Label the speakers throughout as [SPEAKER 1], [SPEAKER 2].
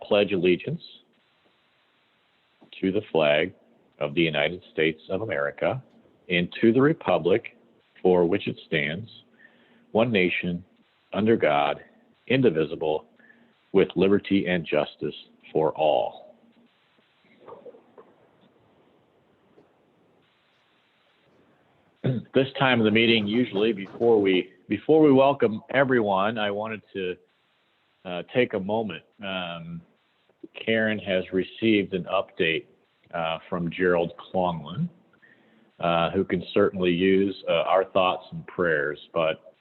[SPEAKER 1] pledge allegiance to the flag of the United States of America and to the republic for which it stands, one nation, under God, indivisible, with liberty and justice for all. This time of the meeting, usually before we welcome everyone, I wanted to take a moment. Karen has received an update from Gerald Clonglin, who can certainly use our thoughts and prayers, but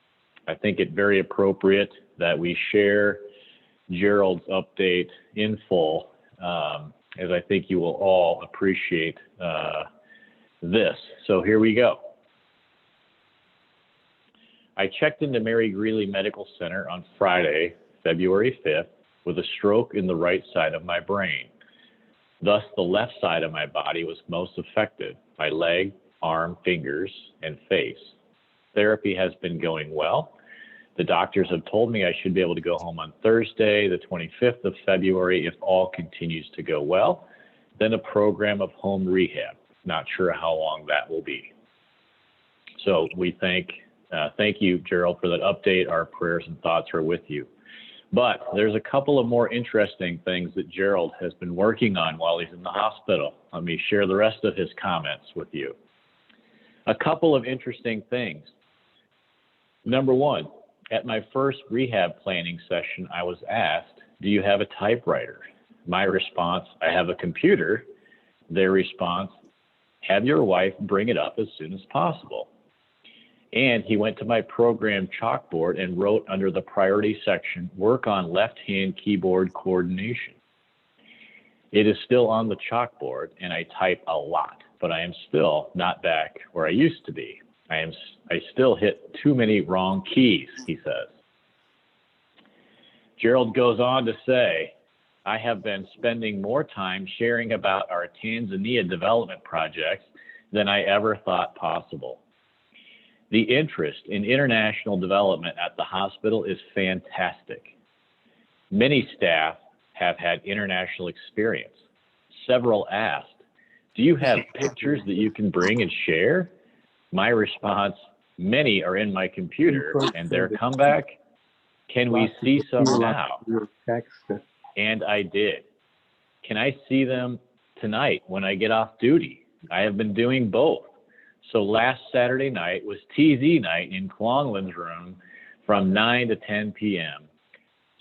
[SPEAKER 1] I think it very appropriate that we share Gerald's update in full, as I think you will all appreciate this. So here we go. I checked into Mary Greeley Medical Center on Friday, February 5th, with a stroke in the right side of my brain. Thus, the left side of my body was most affected, my leg, arm, fingers, and face. Therapy has been going well. The doctors have told me I should be able to go home on Thursday, the 25th of February, if all continues to go well. Then a program of home rehab. Not sure how long that will be. So we thank you, Gerald, for that update. Our prayers and thoughts are with you. But there's a couple of more interesting things that Gerald has been working on while he's in the hospital. Let me share the rest of his comments with you. A couple of interesting things. Number one, at my first rehab planning session, I was asked, do you have a typewriter? My response, I have a computer. Their response, have your wife bring it up as soon as possible. And he went to my program chalkboard and wrote under the priority section, work on left-hand keyboard coordination. It is still on the chalkboard and I type a lot, but I am still not back where I used to be. I still hit too many wrong keys, he says. Gerald goes on to say, I have been spending more time sharing about our Tanzania development projects than I ever thought possible. The interest in international development at the hospital is fantastic. Many staff have had international experience. Several asked, do you have pictures that you can bring and share? My response, many are in my computer, and their comeback, can we see some now? And I did. Can I see them tonight when I get off duty? I have been doing both. So last Saturday night was TZ night in Clonglin's room from 9 to 10 p.m.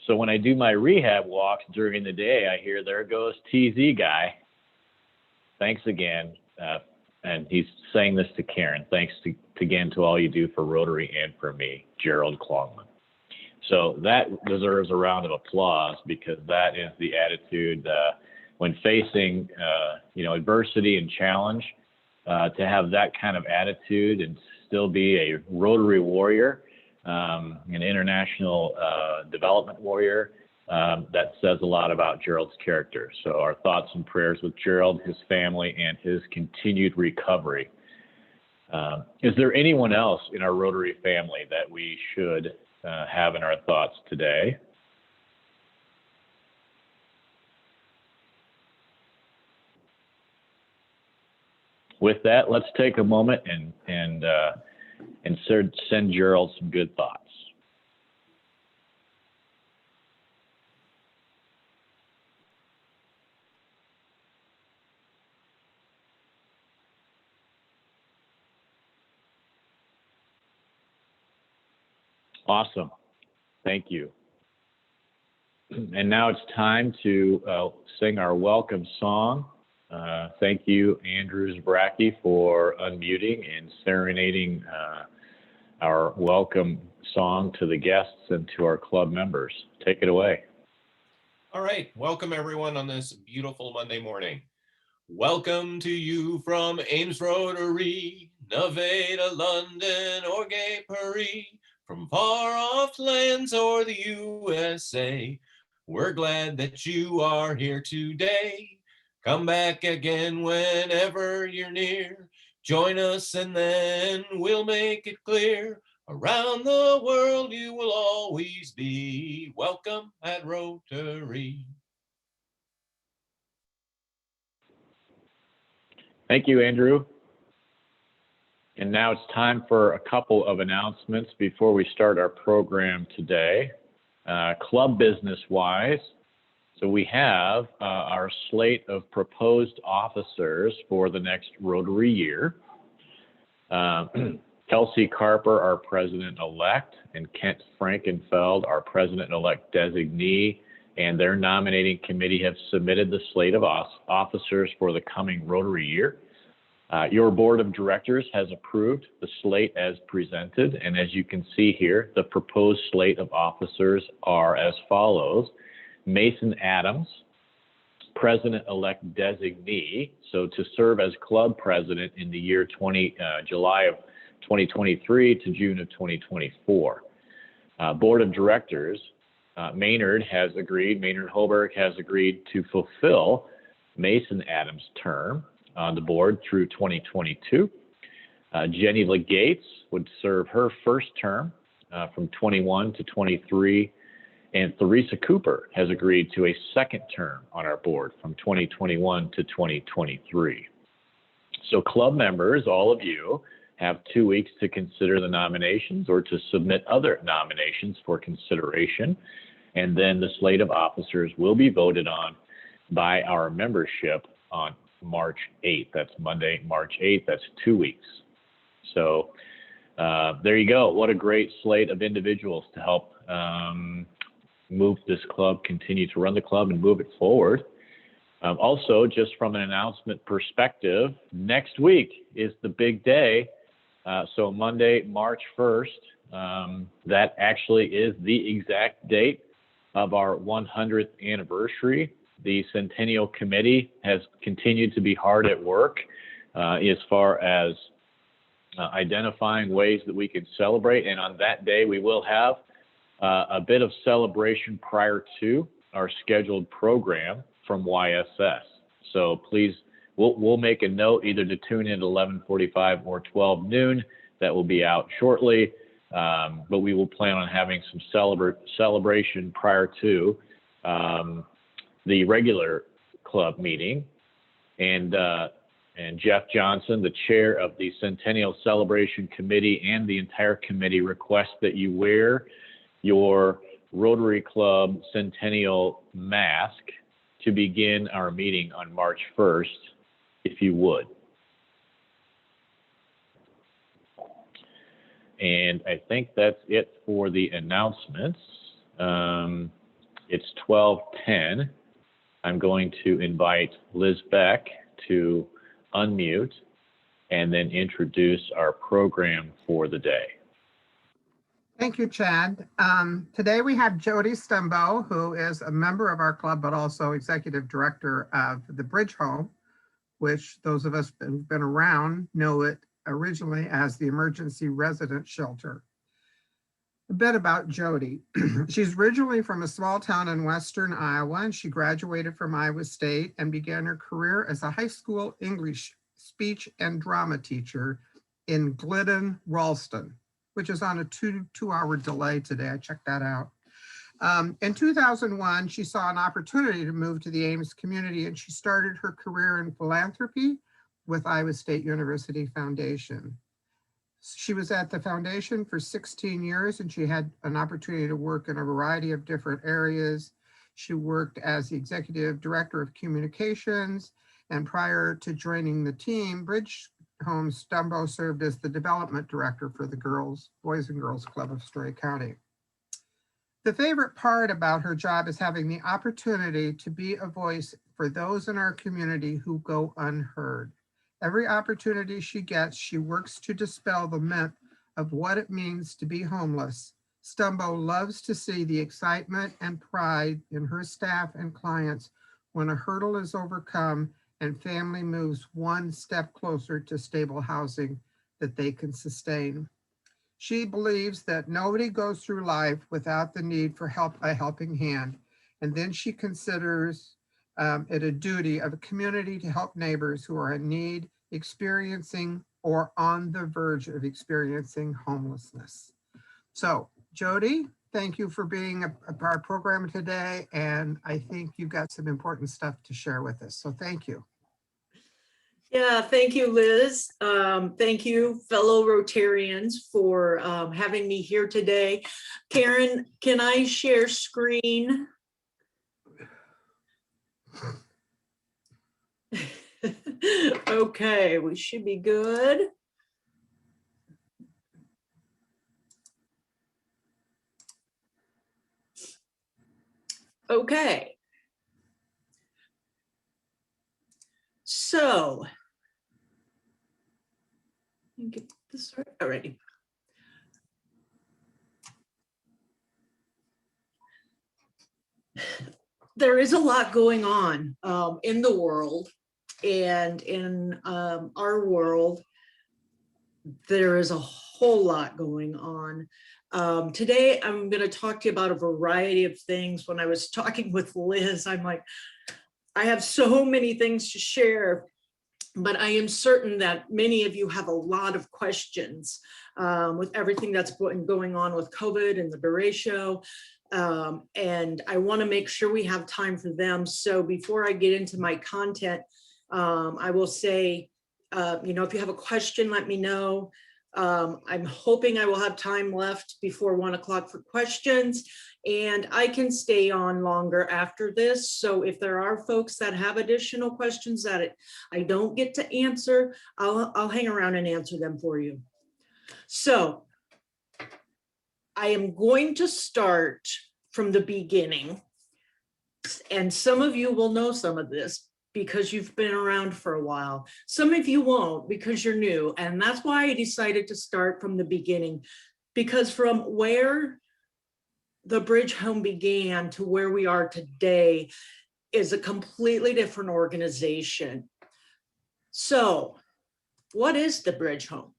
[SPEAKER 1] So when I do my rehab walks during the day, I hear, there goes TZ guy. Thanks again. And he's saying this to Karen. Thanks again to all you do for Rotary and for me, Gerald Clonglin. So that deserves a round of applause, because that is the attitude when facing adversity and challenge. To have that kind of attitude and still be a Rotary warrior, an international development warrior, that says a lot about Gerald's character. So our thoughts and prayers with Gerald, his family, and his continued recovery. Is there anyone else in our Rotary family that we should have in our thoughts today? With that, let's take a moment and send Gerald some good thoughts. Awesome. Thank you. And now it's time to sing our welcome song. Thank you, Andrew Zbracki, for unmuting and serenading our welcome song to the guests and to our club members. Take it away.
[SPEAKER 2] All right. Welcome, everyone, on this beautiful Monday morning. Welcome to you from Ames Rotary, Nevada, London, or Gay Paris, from far off lands or the USA. We're glad that you are here today. Come back again whenever you're near. Join us and then we'll make it clear. Around the world you will always be welcome at Rotary.
[SPEAKER 1] Thank you, Andrew. And now it's time for a couple of announcements before we start our program today. Club business-wise, so we have our slate of proposed officers for the next Rotary year. Kelsey Carper, our president-elect, and Kent Frankenfeld, our president-elect designee, and their nominating committee have submitted the slate of officers for the coming Rotary year. Your board of directors has approved the slate as presented, and as you can see here, the proposed slate of officers are as follows. Mason Adams, president-elect designee, so to serve as club president in the year July of 2023 to June of 2024. Board of directors, Maynard Holberg has agreed to fulfill Mason Adams' term on the board through 2022. Jenny Legates would serve her first term from 21 to 23, and Theresa Cooper has agreed to a second term on our board from 2021 to 2023. So club members, all of you, have 2 weeks to consider the nominations or to submit other nominations for consideration, and then the slate of officers will be voted on by our membership on March 8th. That's Monday, March 8th. That's 2 weeks. So there you go. What a great slate of individuals to help move this club, continue to run the club and move it forward. Also, just from an announcement perspective, next week is the big day. So Monday, March 1st, that actually is the exact date of our 100th anniversary. The Centennial Committee has continued to be hard at work as far as identifying ways that we can celebrate. And on that day, we will have a bit of celebration prior to our scheduled program from YSS. So please, we'll make a note either to tune in at 11:45 or 12 noon. That will be out shortly. But we will plan on having some celebration prior to the regular club meeting. And Jeff Johnson, the chair of the Centennial Celebration Committee, and the entire committee request that you wear your Rotary Club Centennial mask to begin our meeting on March 1st, if you would. And I think that's it for the announcements. It's 12:10. I'm going to invite Liz Beck to unmute and then introduce our program for the day.
[SPEAKER 3] Thank you, Chad. Today we have Jodi Stumbo, who is a member of our club, but also executive director of the Bridge Home, which those of us who've been around know it originally as the Emergency Resident Shelter. A bit about Jodi. She's originally from a small town in western Iowa, and she graduated from Iowa State and began her career as a high school English speech and drama teacher in Glidden, Ralston, which is on a two-hour delay today. I checked that out. In 2001, she saw an opportunity to move to the Ames community, and she started her career in philanthropy with Iowa State University Foundation. She was at the foundation for 16 years, and she had an opportunity to work in a variety of different areas. She worked as the executive director of communications, and prior to joining the team, Bridge Home Stumbo served as the development director for the Boys and Girls Club of Story County. The favorite part about her job is having the opportunity to be a voice for those in our community who go unheard. Every opportunity she gets, she works to dispel the myth of what it means to be homeless. Stumbo loves to see the excitement and pride in her staff and clients when a hurdle is overcome and family moves one step closer to stable housing that they can sustain. She believes that nobody goes through life without the need for a helping hand, and then she considers it a duty of a community to help neighbors who are in need, experiencing, or on the verge of experiencing homelessness. So, Jodi, thank you for being a part of our program today, and I think you've got some important stuff to share with us, so thank you.
[SPEAKER 4] Yeah, thank you, Liz. Thank you, fellow Rotarians, for having me here today. Karen, can I share screen? Okay, we should be good. Okay. So, let me get this right already. There is a lot going on in the world, and in our world, there is a whole lot going on. Today, I'm going to talk to you about a variety of things. When I was talking with Liz, I'm like, I have so many things to share, but I am certain that many of you have a lot of questions with everything that's been going on with COVID and the derecho. And I want to make sure we have time for them. So before I get into my content, I will say, if you have a question, let me know. I'm hoping I will have time left before 1 o'clock for questions, and I can stay on longer after this. So if there are folks that have additional questions that I don't get to answer, I'll hang around and answer them for you. So I am going to start from the beginning, and some of you will know some of this because you've been around for a while. Some of you won't because you're new, and that's why I decided to start from the beginning, because from where the Bridge Home began to where we are today is a completely different organization. So what is the Bridge Home?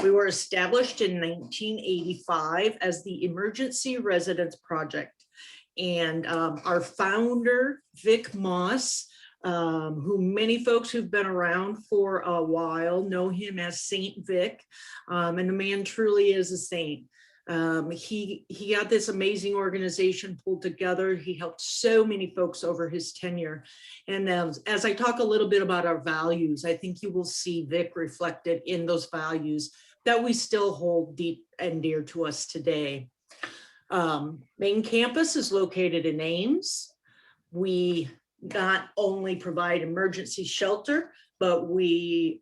[SPEAKER 4] We were established in 1985 as the Emergency Residence Project. And our founder, Vic Moss, who many folks who've been around for a while know him as Saint Vic, and the man truly is a saint. He got this amazing organization pulled together. He helped so many folks over his tenure. And as I talk a little bit about our values, I think you will see Vic reflected in those values that we still hold deep and dear to us today. Main campus is located in Ames. We not only provide emergency shelter, but we're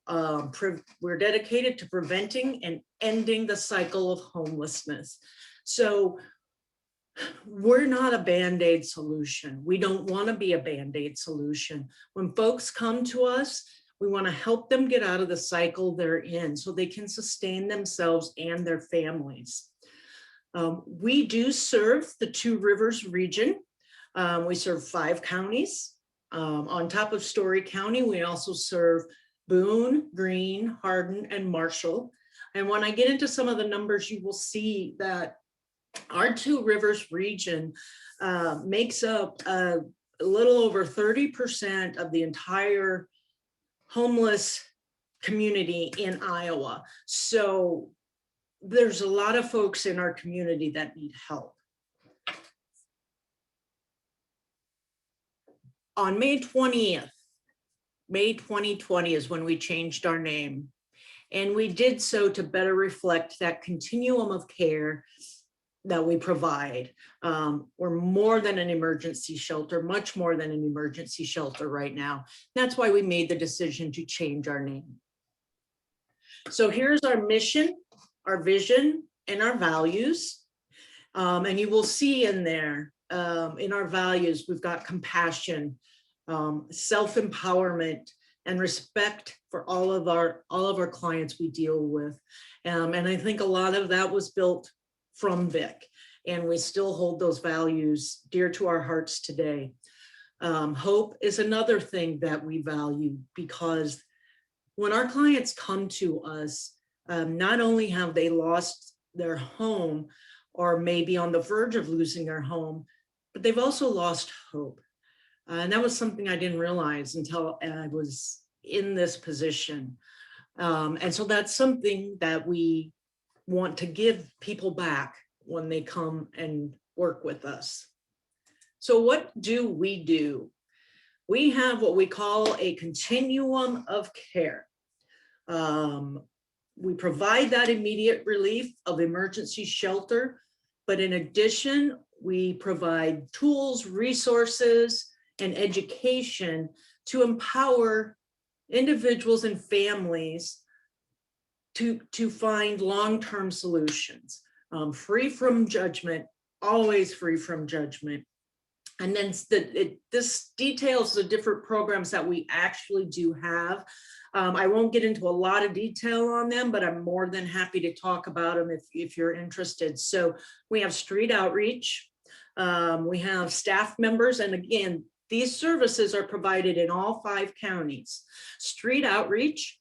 [SPEAKER 4] dedicated to preventing and ending the cycle of homelessness. So we're not a Band-Aid solution. We don't want to be a Band-Aid solution. When folks come to us, we want to help them get out of the cycle they're in so they can sustain themselves and their families. We do serve the Two Rivers region. We serve 5 counties. On top of Story County, we also serve Boone, Greene, Hardin, and Marshall. And when I get into some of the numbers, you will see that our Two Rivers region makes up a little over 30% of the entire homeless community in Iowa. So there's a lot of folks in our community that need help. On May 20th, May 2020 is when we changed our name. And we did so to better reflect that continuum of care that we provide. We're more than an emergency shelter, much more than an emergency shelter right now. That's why we made the decision to change our name. So here's our mission, our vision, and our values. And you will see in there, in our values, we've got compassion, self-empowerment, and respect for all of our clients we deal with. And I think a lot of that was built from Vic, and we still hold those values dear to our hearts today. Hope is another thing that we value, because when our clients come to us, not only have they lost their home or maybe on the verge of losing their home, but they've also lost hope. And that was something I didn't realize until I was in this position. And so that's something that we want to give people back when they come and work with us. So what do we do? we have what we call a continuum of care. We provide that immediate relief of emergency shelter, but in addition, we provide tools, resources, and education to empower individuals and families to find long-term solutions, free from judgment, always free from judgment. And then this details the different programs that we actually do have. I won't get into a lot of detail on them, but I'm more than happy to talk about them if you're interested. So we have street outreach, we have staff members, and again, these services are provided in all 5 counties. Street outreach,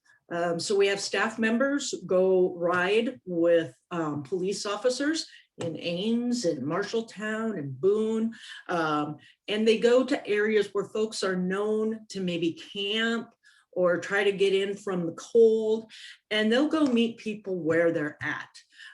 [SPEAKER 4] so we have staff members go ride with police officers in Ames and Marshalltown and Boone, and they go to areas where folks are known to maybe camp or try to get in from the cold, and they'll go meet people where they're at.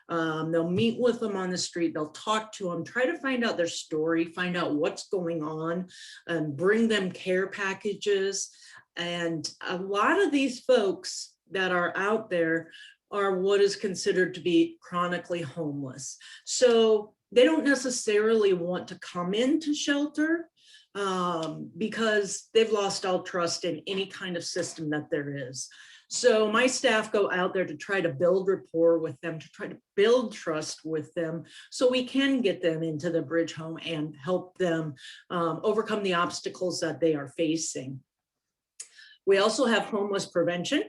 [SPEAKER 4] They'll meet with them on the street, they'll talk to them, try to find out their story, find out what's going on, and bring them care packages. And a lot of these folks that are out there are what is considered to be chronically homeless. So they don't necessarily want to come into shelter because they've lost all trust in any kind of system that there is. So my staff go out there to try to build rapport with them, to try to build trust with them, so we can get them into the bridge home and help them overcome the obstacles that they are facing. We also have homeless prevention.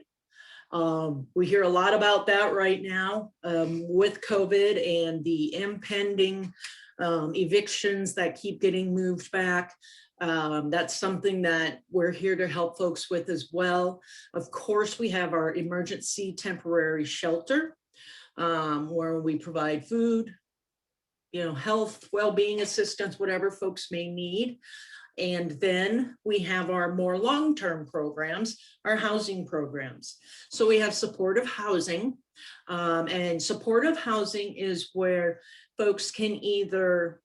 [SPEAKER 4] We hear a lot about that right now with COVID and the impending evictions that keep getting moved back. That's something that we're here to help folks with as well. Of course, we have our emergency temporary shelter where we provide food, health, well-being assistance, whatever folks may need. And then we have our more long-term programs, our housing programs. So we have supportive housing, and supportive housing is where folks can either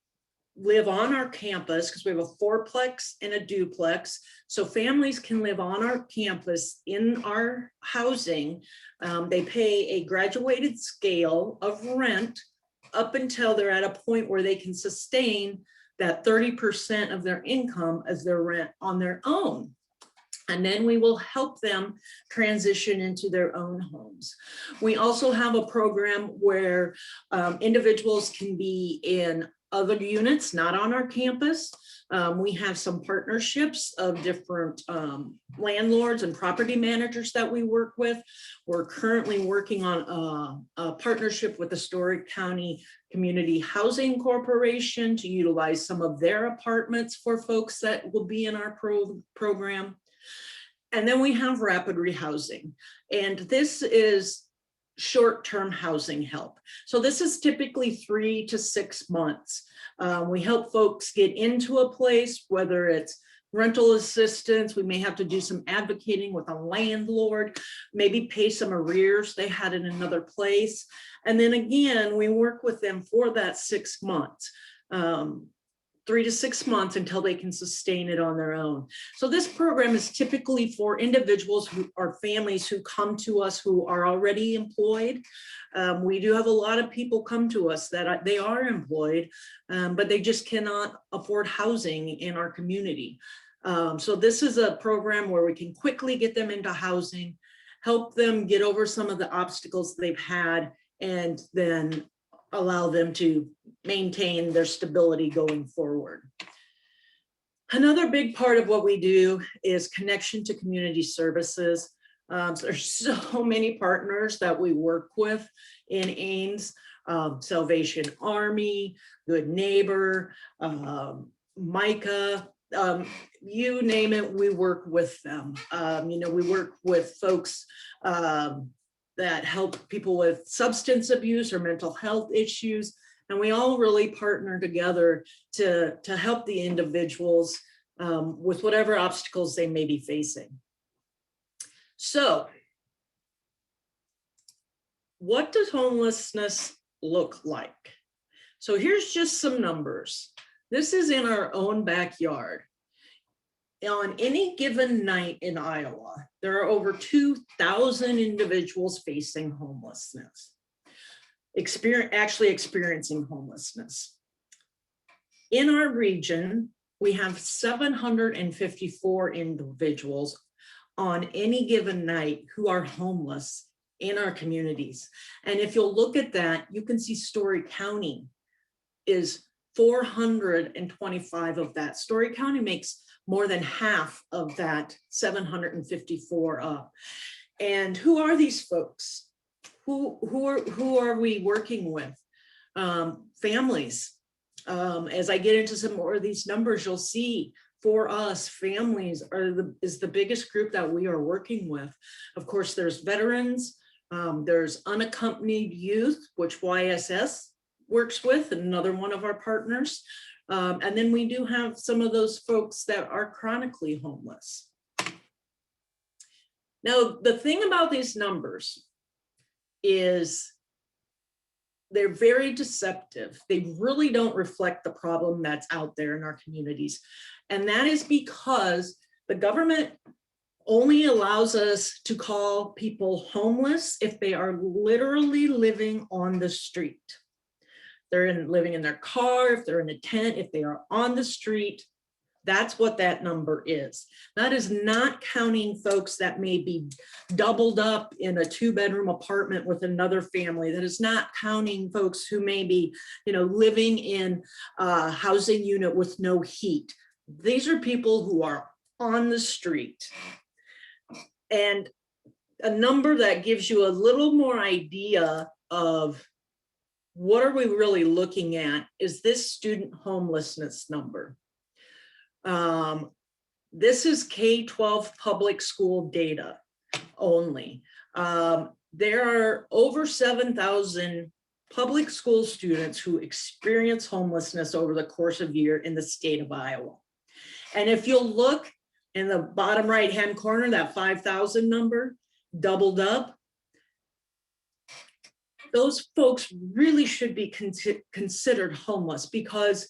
[SPEAKER 4] live on our campus, because we have a 4-plex and a duplex. So families can live on our campus in our housing. They pay a graduated scale of rent up until they're at a point where they can sustain that 30% of their income as their rent on their own. And then we will help them transition into their own homes. We also have a program where individuals can be in other units, not on our campus. We have some partnerships of different landlords and property managers that we work with. We're currently working on a partnership with the Story County Community Housing Corporation to utilize some of their apartments for folks that will be in our program. And then we have rapid rehousing, and this is short-term housing help. So this is typically 3 to 6 months. We help folks get into a place, whether it's rental assistance, we may have to do some advocating with a landlord, maybe pay some arrears they had in another place. And then again, we work with them for that 6 months. 3 to 6 months until they can sustain it on their own. So this program is typically for individuals who are families who come to us who are already employed. We do have a lot of people come to us that they are employed, but they just cannot afford housing in our community. So this is a program where we can quickly get them into housing, help them get over some of the obstacles they've had, and then allow them to maintain their stability going forward. Another big part of what we do is connection to community services. So there's so many partners that we work with in Ames, Salvation Army, Good Neighbor, Micah, you name it, we work with them. We work with folks that help people with substance abuse or mental health issues. And we all really partner together to help the individuals with whatever obstacles they may be facing. So what does homelessness look like? So here's just some numbers. This is in our own backyard. on any given night in Iowa, there are over 2,000 individuals facing homelessness, actually experiencing homelessness. In our region, we have 754 individuals on any given night who are homeless in our communities. And if you'll look at that, you can see Story County is 425 of that. Story County makes more than half of that 754 up. And who are these folks? Who are we working with? Families. As I get into some more of these numbers, you'll see for us, families is the biggest group that we are working with. Of course, there's veterans, there's unaccompanied youth, which YSS works with, another one of our partners. And then we do have some of those folks that are chronically homeless. Now, the thing about these numbers is they're very deceptive. They really don't reflect the problem that's out there in our communities. And that is because the government only allows us to call people homeless if they are literally living on the street. They're living in their car, if they're in a tent, if they are on the street. That's what that number is. That is not counting folks that may be doubled up in a 2-bedroom apartment with another family. That is not counting folks who may be, living in a housing unit with no heat. These are people who are on the street. And a number that gives you a little more idea of what are we really looking at is this student homelessness number. This is K-12 public school data only. There are over 7,000 public school students who experience homelessness over the course of a year in the state of Iowa. And if you'll look in the bottom right-hand corner, that 5,000 number doubled up, those folks really should be considered homeless, because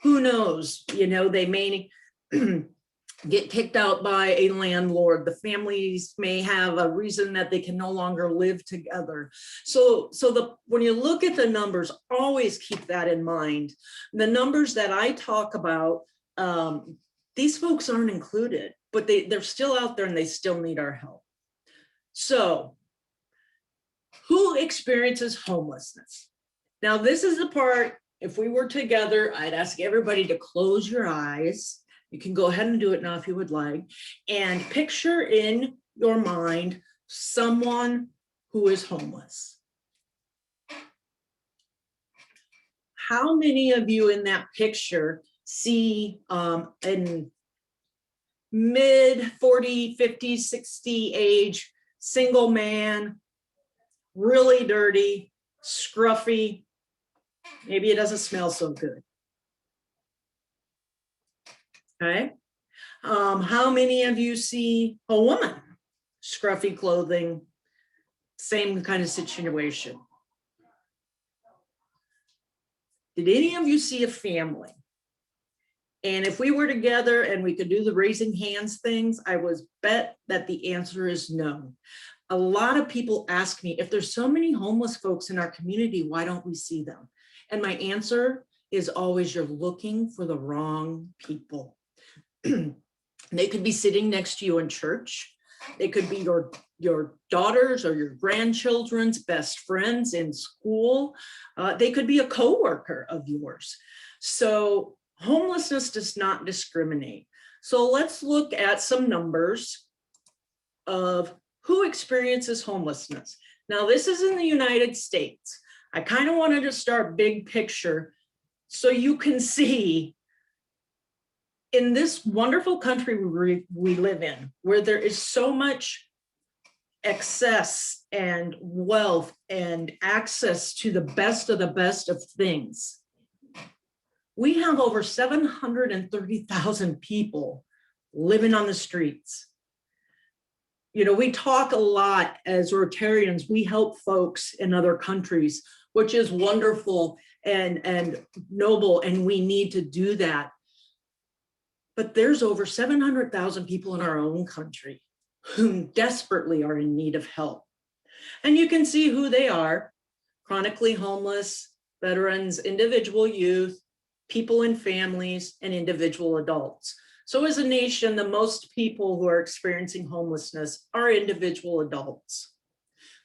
[SPEAKER 4] who knows, they may get kicked out by a landlord. The families may have a reason that they can no longer live together. So when you look at the numbers, always keep that in mind. The numbers that I talk about, these folks aren't included, but they're still out there and they still need our help. So who experiences homelessness? Now, this is the part, if we were together, I'd ask everybody to close your eyes. You can go ahead and do it now if you would like, and picture in your mind someone who is homeless. How many of you in that picture see in mid 40, 50, 60 age, single man, really dirty, scruffy, maybe it doesn't smell so good? Okay. How many of you see a woman, scruffy clothing, same kind of situation? Did any of you see a family? And if we were together and we could do the raising hands things, I would bet that the answer is no. A lot of people ask me, if there's so many homeless folks in our community, why don't we see them? And my answer is always, you're looking for the wrong people. They could be sitting next to you in church. They could be your daughters or your grandchildren's best friends in school. They could be a coworker of yours. So homelessness does not discriminate. So let's look at some numbers of who experiences homelessness. Now, this is in the United States. I kind of wanted to start big picture so you can see in this wonderful country we live in, where there is so much excess and wealth and access to the best of things. We have over 730,000 people living on the streets. We talk a lot as Rotarians, we help folks in other countries, which is wonderful and noble, and we need to do that. But there's over 700,000 people in our own country who desperately are in need of help. And you can see who they are: chronically homeless, veterans, individual youth, people in families, and individual adults. So as a nation, the most people who are experiencing homelessness are individual adults.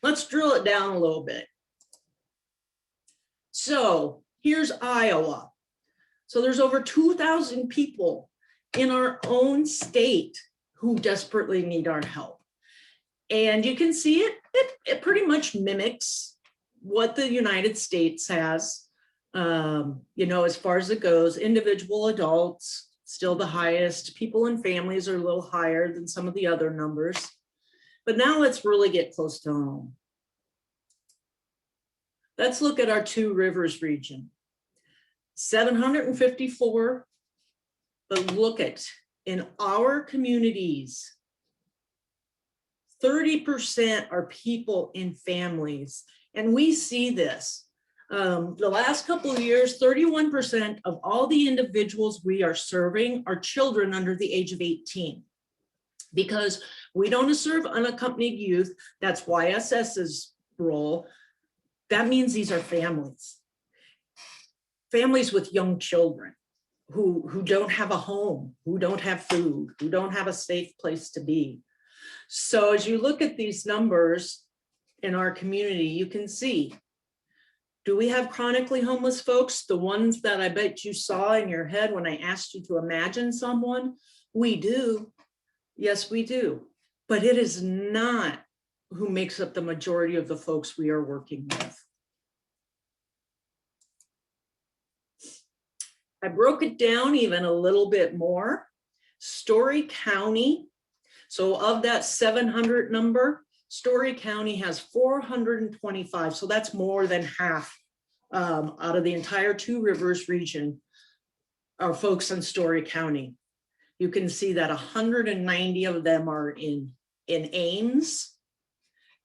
[SPEAKER 4] Let's drill it down a little bit. So here's Iowa. So there's over 2,000 people in our own state who desperately need our help. And you can see it pretty much mimics what the United States has, as far as it goes. Individual adults, still the highest. People and families are a little higher than some of the other numbers. But now let's really get close to home. Let's look at our Two Rivers region. 754, but look at, in our communities, 30% are people in families. And we see this. The last couple of years, 31% of all the individuals we are serving are children under the age of 18. Because we don't serve unaccompanied youth, that's YSS's role. That means these are families. Families with young children who don't have a home, who don't have food, who don't have a safe place to be. So as you look at these numbers in our community, you can see, do we have chronically homeless folks? The ones that I bet you saw in your head when I asked you to imagine someone? We do. Yes, we do. But it is not who makes up the majority of the folks we are working with. I broke it down even a little bit more. Story County, so of that 700 number, Story County has 425, so that's more than half out of the entire Two Rivers region are folks in Story County. You can see that 190 of them are in Ames.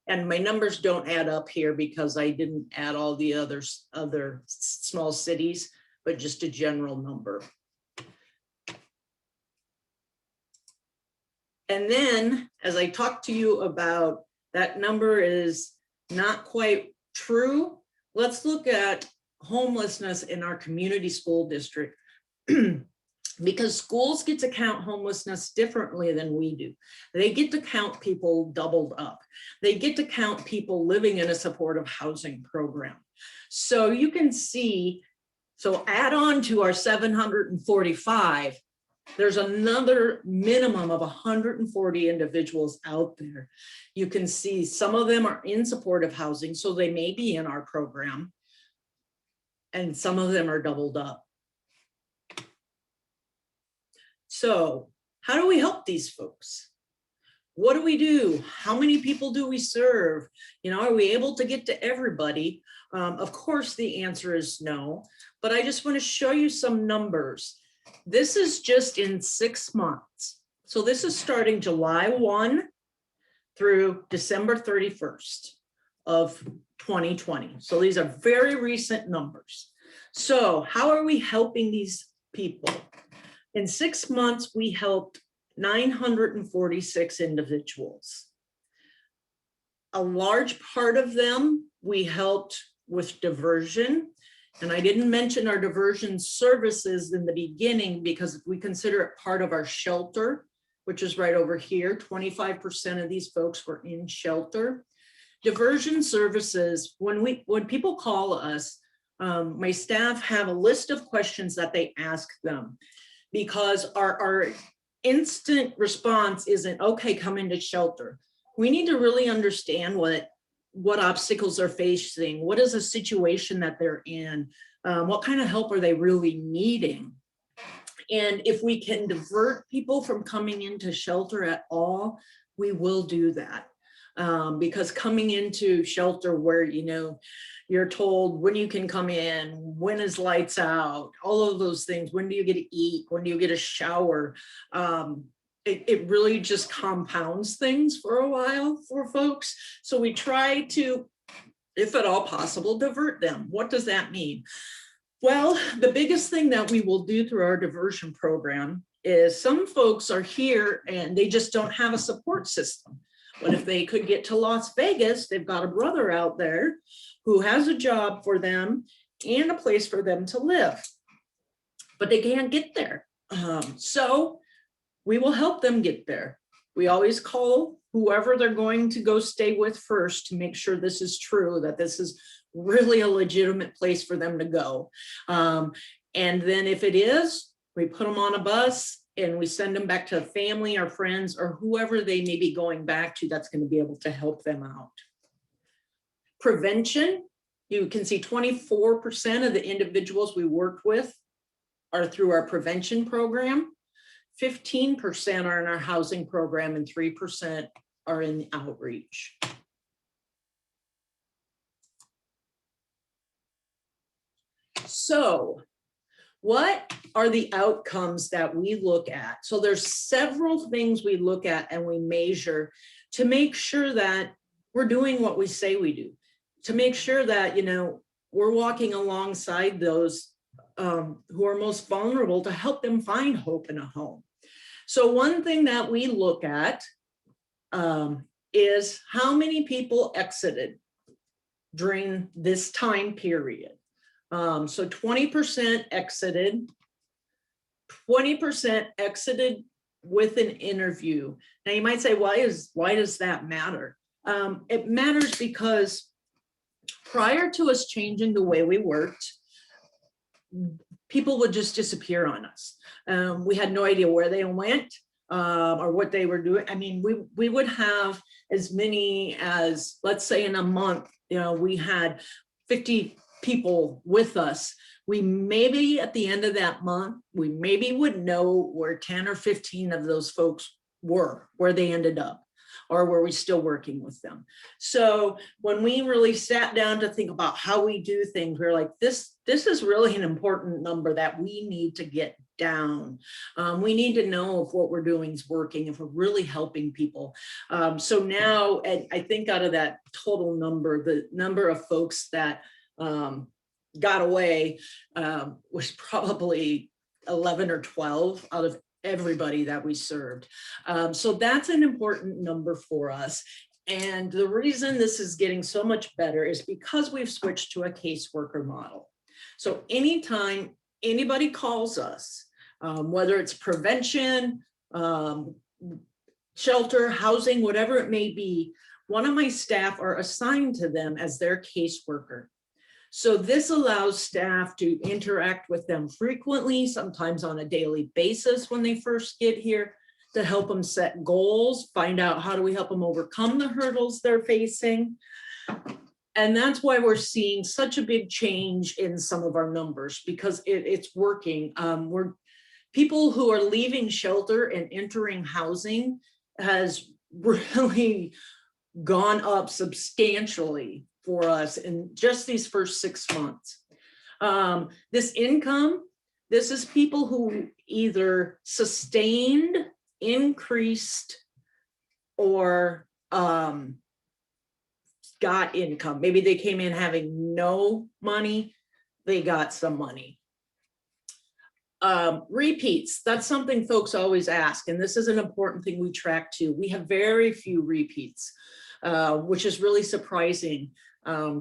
[SPEAKER 4] And my numbers don't add up here because I didn't add all the other small cities, but just a general number. And then, as I talked to you about, that number is not quite true. Let's look at homelessness in our community school district. Because schools get to count homelessness differently than we do. They get to count people doubled up. They get to count people living in a supportive housing program. So you can see, so add on to our 745, there's another minimum of 140 individuals out there. You can see some of them are in supportive housing, so they may be in our program, and some of them are doubled up. So how do we help these folks? What do we do? How many people do we serve? Are we able to get to everybody? Of course, the answer is no, but I just want to show you some numbers. This is just in 6 months. So this is starting July 1 through December 31st of 2020. So these are very recent numbers. So how are we helping these people? In 6 months, we helped 946 individuals. A large part of them we helped with diversion. And I didn't mention our diversion services in the beginning because we consider it part of our shelter, which is right over here. 25% of these folks were in shelter. Diversion services, when people call us, my staff have a list of questions that they ask them, because our instant response isn't, okay, come into shelter. We need to really understand what obstacles they're facing, what is the situation that they're in, what kind of help are they really needing. And if we can divert people from coming into shelter at all, we will do that. Because coming into shelter where, you're told when you can come in, when is lights out, all of those things, when do you get to eat, when do you get a shower, it really just compounds things for a while for folks. So we try to, if at all possible, divert them. What does that mean? Well, the biggest thing that we will do through our diversion program is some folks are here and they just don't have a support system. But if they could get to Las Vegas, they've got a brother out there who has a job for them and a place for them to live, but they can't get there. So we will help them get there. We always call whoever they're going to go stay with first to make sure this is true, that this is really a legitimate place for them to go. And then if it is, we put them on a bus and we send them back to family or friends or whoever they may be going back to that's going to be able to help them out. Prevention, you can see 24% of the individuals we worked with are through our prevention program. 15% are in our housing program and 3% are in outreach. So what are the outcomes that we look at? So there's several things we look at and we measure to make sure that we're doing what we say we do, to make sure that, you know, we're walking alongside those who are most vulnerable to help them find hope in a home. So one thing that we look at is how many people exited during this time period. So 20% exited, 20% exited with an interview. Now you might say, why does that matter? It matters because prior to us changing the way we worked, people would just disappear on us. We had no idea where they went or what they were doing. I mean, we would have as many as, let's say in a month, you know, we had 50 people with us. We maybe at the end of that month, we maybe would know where 10 or 15 of those folks were, where they ended up, or were we still working with them. So when we really sat down to think about how we do things, we we're like, this is really an important number that we need to get down. We need to know if what we're doing is working, if we're really helping people. So now, and I think out of that total number, the number of folks that got away was probably 11 or 12 out of everybody that we served. So that's an important number for us. And the reason this is getting so much better is because we've switched to a caseworker model. So anytime anybody calls us, whether it's prevention, shelter, housing, whatever it may be, one of my staff are assigned to them as their caseworker. So this allows staff to interact with them frequently, sometimes on a daily basis when they first get here, to help them set goals, find out how do we help them overcome the hurdles they're facing. And that's why we're seeing such a big change in some of our numbers, because it's working. People who are leaving shelter and entering housing has really gone up substantially for us in just these first 6 months. This income, this is people who either sustained, increased, or got income. Maybe they came in having no money, they got some money. Repeats, that's something folks always ask, and this is an important thing we track too. We have very few repeats, which is really surprising.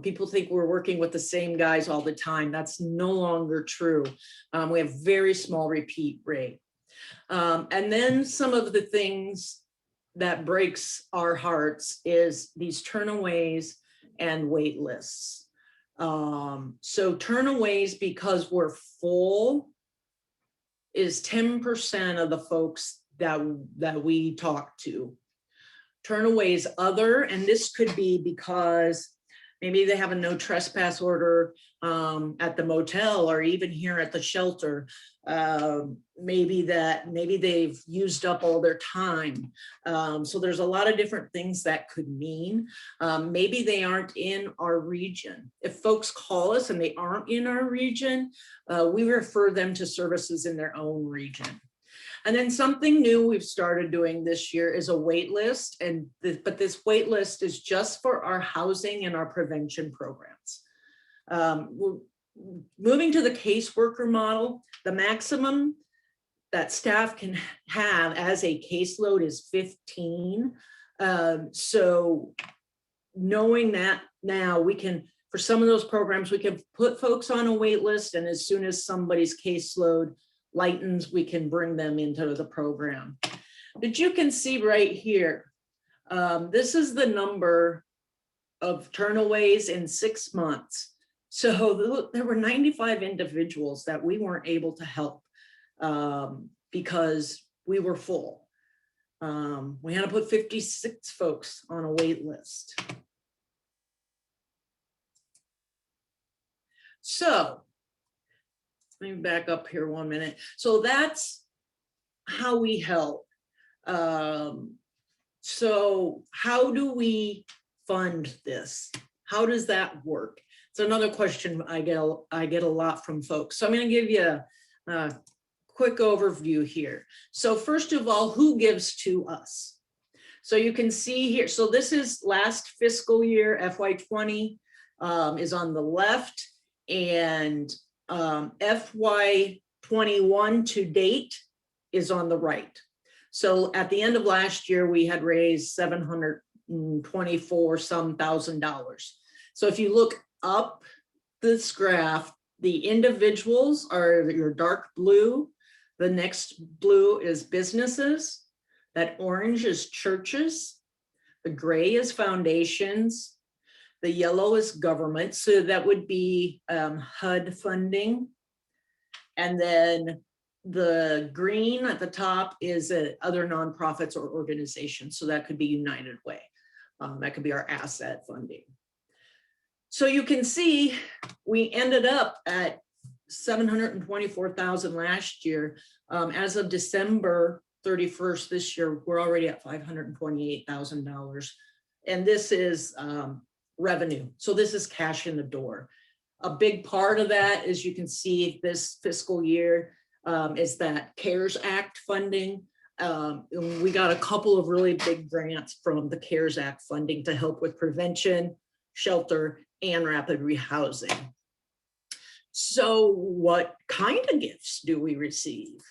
[SPEAKER 4] People think we're working with the same guys all the time. That's no longer true. We have very small repeat rate. And then some of the things that breaks our hearts is these turnaways and wait lists. So turnaways, because we're full, is 10% of the folks that we talk to. Turnaways other, and this could be because maybe they have a no trespass order at the motel or even here at the shelter. Maybe they've used up all their time. So there's a lot of different things that could mean. Maybe they aren't in our region. If folks call us and they aren't in our region, we refer them to services in their own region. And then something new we've started doing this year is a wait list, but this wait list is just for our housing and our prevention programs. We're moving to the caseworker model. The maximum that staff can have as a caseload is 15. So knowing that now we can, for some of those programs, we can put folks on a wait list, and as soon as somebody's caseload lightens, we can bring them into the program. But you can see right here, this is the number of turnaways in 6 months. So there were 95 individuals that we weren't able to help because we were full. We had to put 56 folks on a wait list. So let me back up here 1 minute. So that's how we help. So how do we fund this? How does that work? It's another question I get a lot from folks. So I'm going to give you a quick overview here. So first of all, who gives to us? So you can see here, so this is last fiscal year, FY20 is on the left, and FY21 to date is on the right. So at the end of last year, we had raised $724 some thousand. So if you look up this graph, the individuals are your dark blue. The next blue is businesses. That orange is churches. The gray is foundations. The yellow is government. So that would be HUD funding. And then the green at the top is other nonprofits or organizations. So that could be United Way. That could be our asset funding. So you can see we ended up at 724,000 last year. As of December 31st this year, we're already at $528,000. And this is revenue. So this is cash in the door. A big part of that, as you can see this fiscal year, is that CARES Act funding. We got a couple of really big grants from the CARES Act funding to help with prevention, shelter, and rapid rehousing. So what kind of gifts do we receive?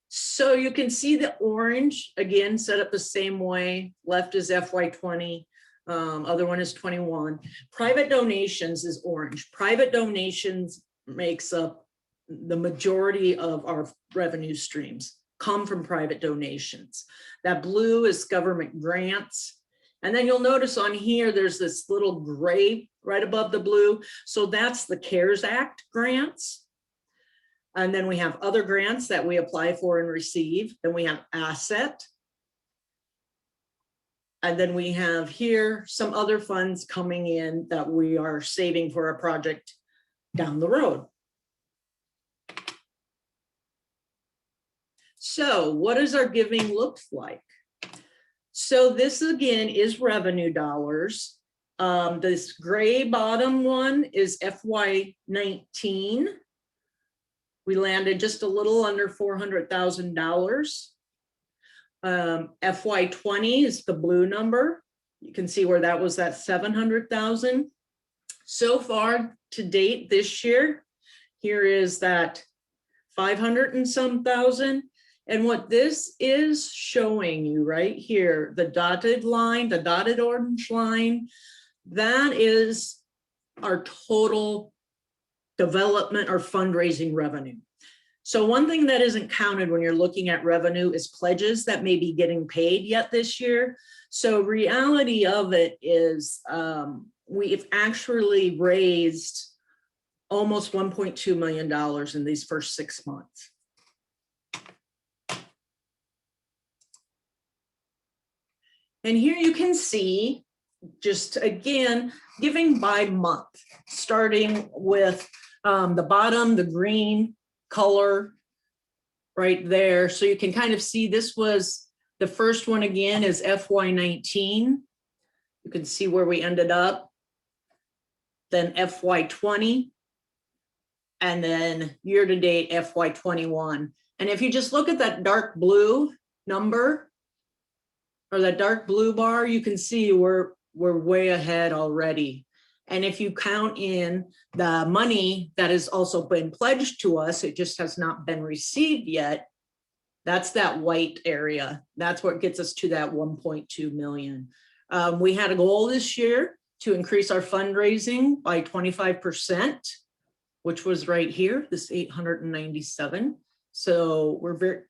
[SPEAKER 4] So you can see the orange, again, set up the same way. Left is FY20, other one is 21. Private donations is orange. Private donations makes up the majority of our revenue streams, come from private donations. That blue is government grants. And then you'll notice on here, there's this little gray right above the blue. So that's the CARES Act grants. And then we have other grants that we apply for and receive. Then we have asset. And then we have here some other funds coming in that we are saving for a project down the road. So what does our giving look like? So this again is revenue dollars. This gray bottom one is FY19. We landed just a little under $400,000. FY20 is the blue number. You can see where that was at 700,000. So far to date this year, here is that 500 and some thousand. And what this is showing you right here, the dotted line, the dotted orange line, that is our total development or fundraising revenue. So one thing that isn't counted when you're looking at revenue is pledges that may be getting paid yet this year. So reality of it is we've actually raised almost $1.2 million in these first 6 months. And here you can see, just again, giving by month, starting with the bottom, the green color right there. So you can kind of see this was the first one again is FY19. You can see where we ended up. Then FY20. And then year to date FY21. And if you just look at that dark blue number, or that dark blue bar, you can see we're way ahead already. And if you count in the money that has also been pledged to us, it just has not been received yet. That's that white area. That's what gets us to that 1.2 million. We had a goal this year to increase our fundraising by 25%, which was right here, this 897. So we're very,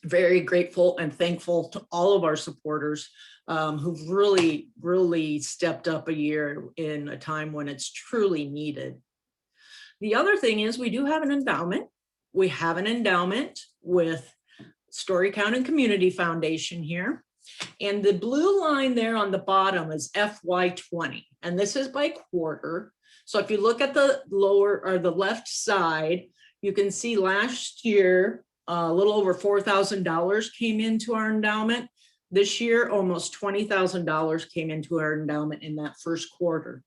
[SPEAKER 4] very grateful and thankful to all of our supporters who've really stepped up a year in a time when it's truly needed. The other thing is we do have an endowment. We have an endowment with Story County Community Foundation here. And the blue line there on the bottom is FY20, and this is by quarter. So if you look at the lower or the left side, you can see last year, a little over $4,000 came into our endowment. This year, almost $20,000 came into our endowment in that first quarter.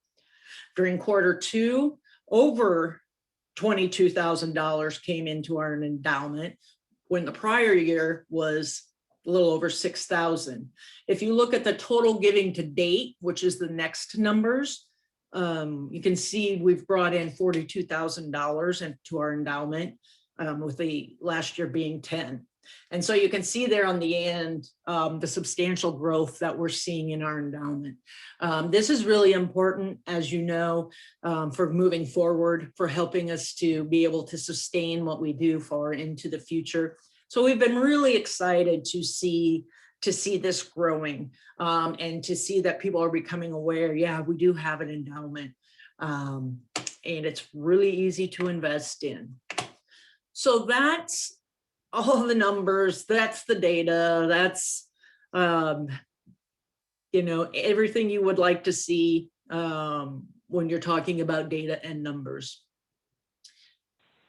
[SPEAKER 4] During quarter two, over $22,000 came into our endowment, when the prior year was a little over 6,000. If you look at the total giving to date, which is the next numbers, you can see we've brought in $42,000 into our endowment, with the last year being 10. And so you can see there on the end, the substantial growth that we're seeing in our endowment. This is really important, as you know, for moving forward, for helping us to be able to sustain what we do far into the future. So we've been really excited to see this growing, and to see that people are becoming aware, yeah, we do have an endowment, and it's really easy to invest in. So that's all the numbers, that's the data, that's everything you would like to see when you're talking about data and numbers.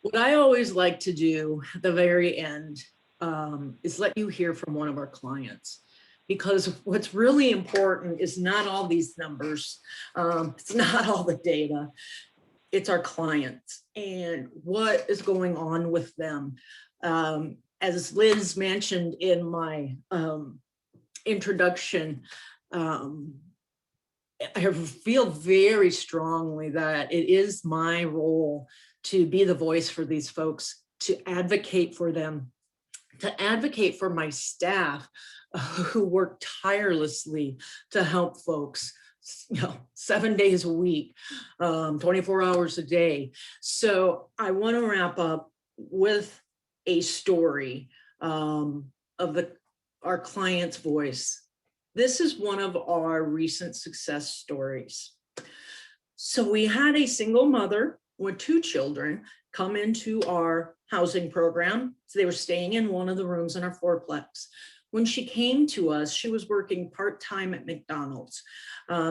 [SPEAKER 4] What I always like to do at the very end is let you hear from one of our clients, because what's really important is not all these numbers, it's not all the data, it's our clients and what is going on with them. As Liz mentioned in my introduction, I feel very strongly that it is my role to be the voice for these folks, to advocate for them, to advocate for my staff who work tirelessly to help folks, 7 days a week, 24 hours a day. So I want to wrap up with a story of our client's voice. This is one of our recent success stories. So we had a single mother with 2 children come into our housing program. So they were staying in one of the rooms in our fourplex. When she came to us, she was working part-time at McDonald's.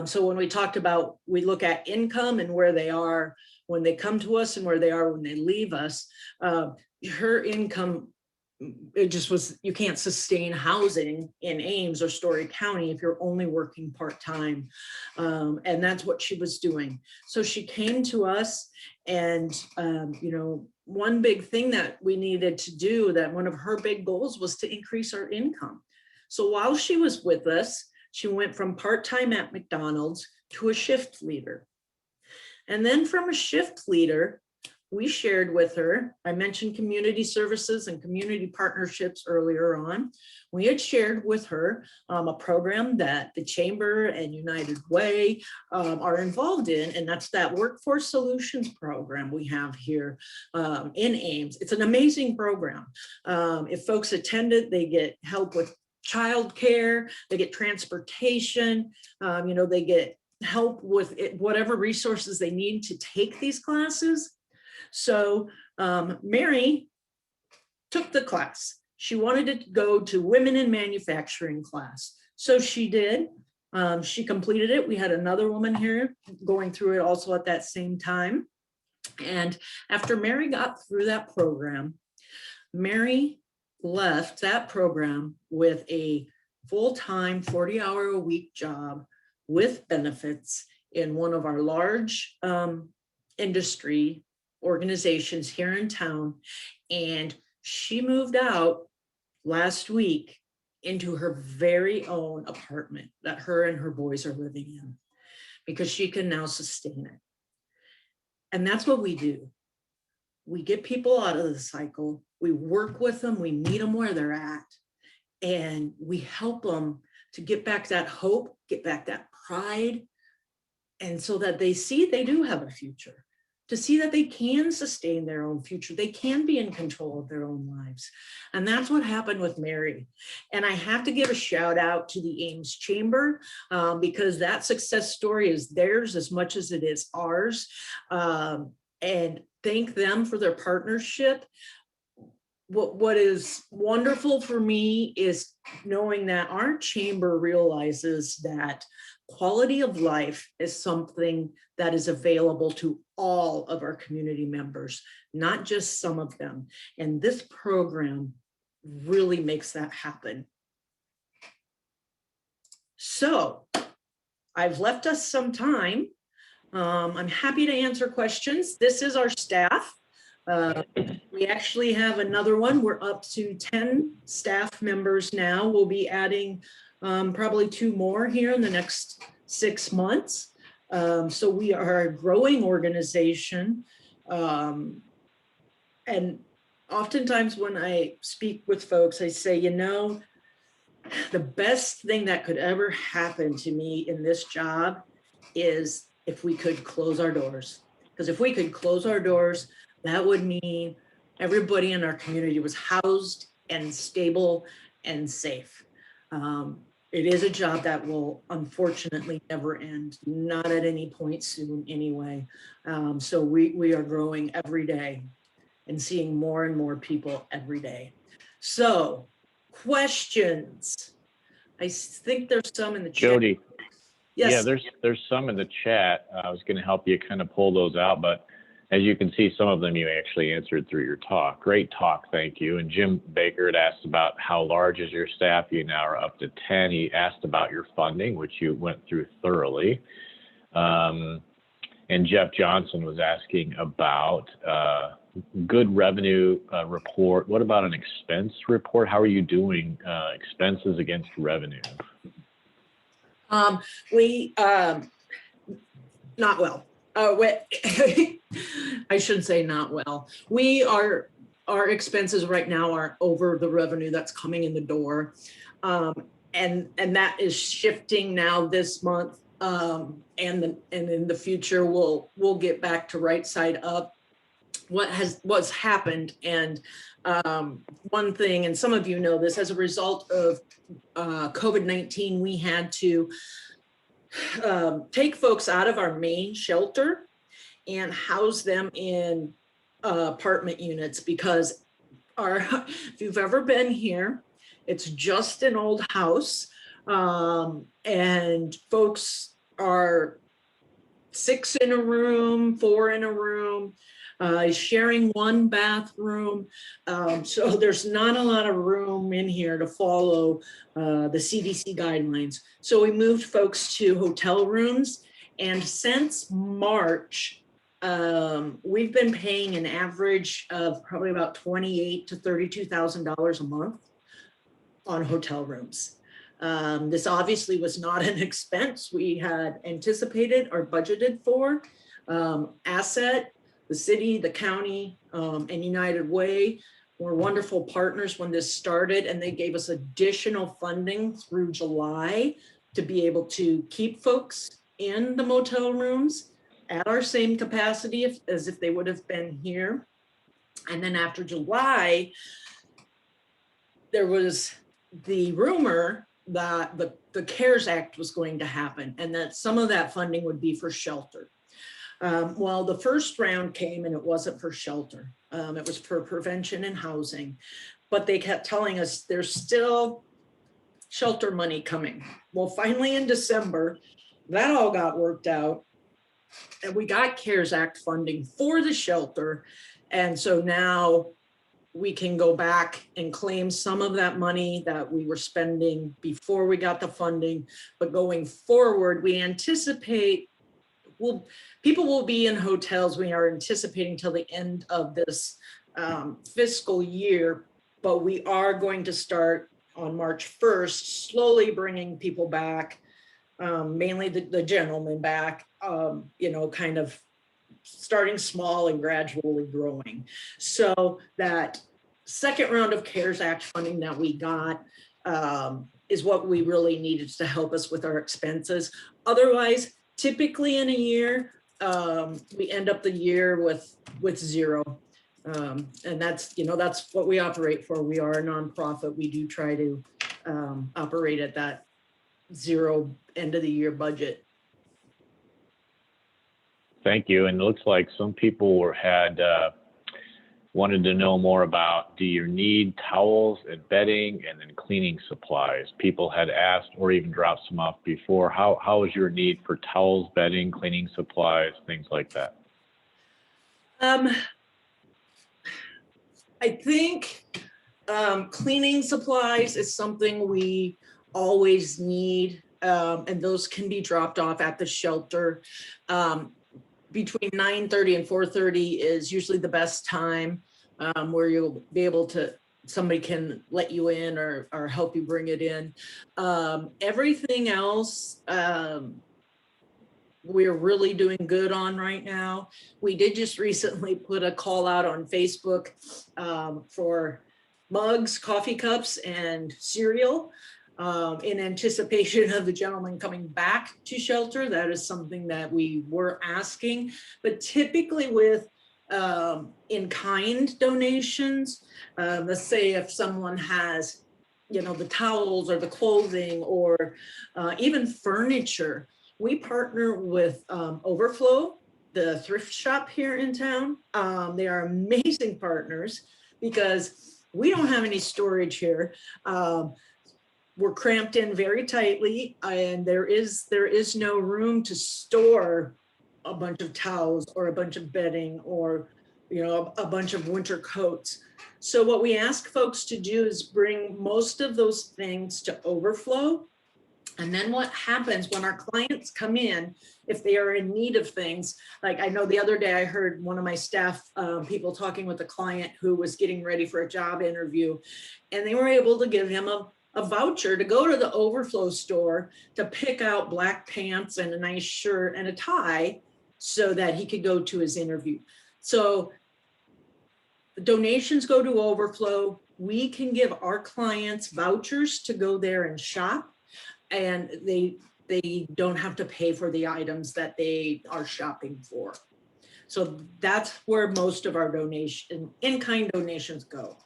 [SPEAKER 4] So when we talked about, we look at income and where they are when they come to us and where they are when they leave us, her income, it just was, you can't sustain housing in Ames or Story County if you're only working part-time. And that's what she was doing. So she came to us and, one big thing that we needed to do, that one of her big goals was to increase our income. So while she was with us, she went from part-time at McDonald's to a shift leader. And then from a shift leader, we shared with her, I mentioned community services and community partnerships earlier on. We had shared with her a program that the Chamber and United Way are involved in, and that's that Workforce Solutions program we have here in Ames. It's an amazing program. If folks attend it, they get help with childcare, they get transportation, they get help with whatever resources they need to take these classes. So Mary took the class. She wanted to go to Women in Manufacturing class. So she did. She completed it. We had another woman here going through it also at that same time. And after Mary got through that program, Mary left that program with a full-time 40-hour-a-week job with benefits in one of our large industry organizations here in town. And she moved out last week into her very own apartment that her and her boys are living in. because she can now sustain it. And that's what we do. We get people out of the cycle, we work with them, we meet them where they're at, and we help them to get back that hope, get back that pride, and so that they see they do have a future, to see that they can sustain their own future, they can be in control of their own lives. And that's what happened with Mary. And I have to give a shout out to the Ames Chamber, because that success story is theirs as much as it is ours. And thank them for their partnership. What is wonderful for me is knowing that our chamber realizes that quality of life is something that is available to all of our community members, not just some of them. And this program really makes that happen. So I've left us some time. I'm happy to answer questions. This is our staff. We actually have another one. We're up to 10 staff members now. We'll be adding probably 2 more here in the next 6 months. So we are a growing organization. And oftentimes when I speak with folks, I say, you know, the best thing that could ever happen to me in this job is if we could close our doors. Because if we could close our doors, that would mean everybody in our community was housed and stable and safe. It is a job that will unfortunately never end, not at any point soon anyway. So we are growing every day and seeing more and more people every day. So questions. I think there's some in the chat.
[SPEAKER 1] Jodi.
[SPEAKER 4] Yes.
[SPEAKER 1] Yeah, there's some in the chat. I was going to help you kind of pull those out, but as you can see, some of them you actually answered through your talk. Great talk, thank you. And Jim Baker had asked about how large is your staff. You now are up to 10. He asked about your funding, which you went through thoroughly. And Jeff Johnson was asking about good revenue report. What about an expense report? How are you doing expenses against revenue?
[SPEAKER 4] Not well. I should say not well. Our expenses right now are over the revenue that's coming in the door. And that is shifting now this month. And in the future, we'll get back to right side up. What's happened, and one thing, and some of you know this, as a result of COVID-19, we had to take folks out of our main shelter and house them in apartment units, because if you've ever been here, it's just an old house, and folks are 6 in a room, 4 in a room, sharing 1 bathroom. So there's not a lot of room in here to follow the CDC guidelines. So we moved folks to hotel rooms. And since March, we've been paying an average of probably about $28,000 to $32,000 a month on hotel rooms. This obviously was not an expense we had anticipated or budgeted for. Asset, the city, the county, and United Way were wonderful partners when this started, and they gave us additional funding through July to be able to keep folks in the motel rooms at our same capacity as if they would have been here. And then after July, there was the rumor that the CARES Act was going to happen, and that some of that funding would be for shelter. Well, the first round came and it wasn't for shelter. It was for prevention and housing, but they kept telling us there's still shelter money coming. Well, finally in December, that all got worked out, and we got CARES Act funding for the shelter. And so now we can go back and claim some of that money that we were spending before we got the funding. But going forward, we anticipate people will be in hotels. We are anticipating till the end of this fiscal year, but we are going to start on March 1st, slowly bringing people back mainly the gentlemen back, kind of starting small and gradually growing. So that second round of CARES Act funding that we got is what we really needed to help us with our expenses. Otherwise, typically in a year, we end up the year with zero. And that's what we operate for. We are a nonprofit. We do try to operate at that zero end of the year budget.
[SPEAKER 1] Thank you. And it looks like some people wanted to know more about, do you need towels and bedding and then cleaning supplies? People had asked or even dropped some off before. How is your need for towels, bedding, cleaning supplies, things like that?
[SPEAKER 4] I think cleaning supplies is something we always need, and those can be dropped off at the shelter. Between 9:30 and 4:30 is usually the best time where you'll be able to, somebody can let you in or help you bring it in. Everything else, we're really doing good on right now. We did just recently put a call out on Facebook for mugs, coffee cups, and cereal. In anticipation of the gentleman coming back to shelter. That is something that we were asking, but typically with in-kind donations, let's say if someone has, the towels or the clothing or even furniture, we partner with Overflow, the thrift shop here in town. They are amazing partners because we don't have any storage here. We're cramped in very tightly, and there is no room to store a bunch of towels or a bunch of bedding or a bunch of winter coats. So what we ask folks to do is bring most of those things to Overflow. And then what happens when our clients come in, if they are in need of things, like I know the other day I heard one of my staff people talking with a client who was getting ready for a job interview, and they were able to give him a voucher to go to the Overflow store to pick out black pants and a nice shirt and a tie so that he could go to his interview. So the donations go to Overflow. We can give our clients vouchers to go there and shop, and they don't have to pay for the items that they are shopping for. So that's where most of our in-kind donations go.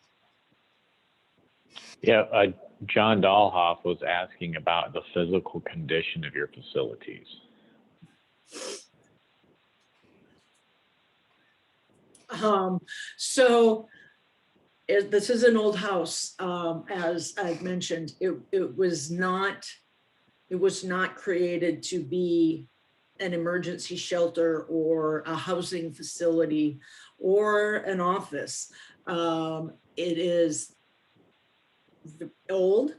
[SPEAKER 1] Yeah, John Dahlhoff was asking about the physical condition of your facilities.
[SPEAKER 4] So this is an old house. As I've mentioned, it was not created to be an emergency shelter or a housing facility or an office. It is old,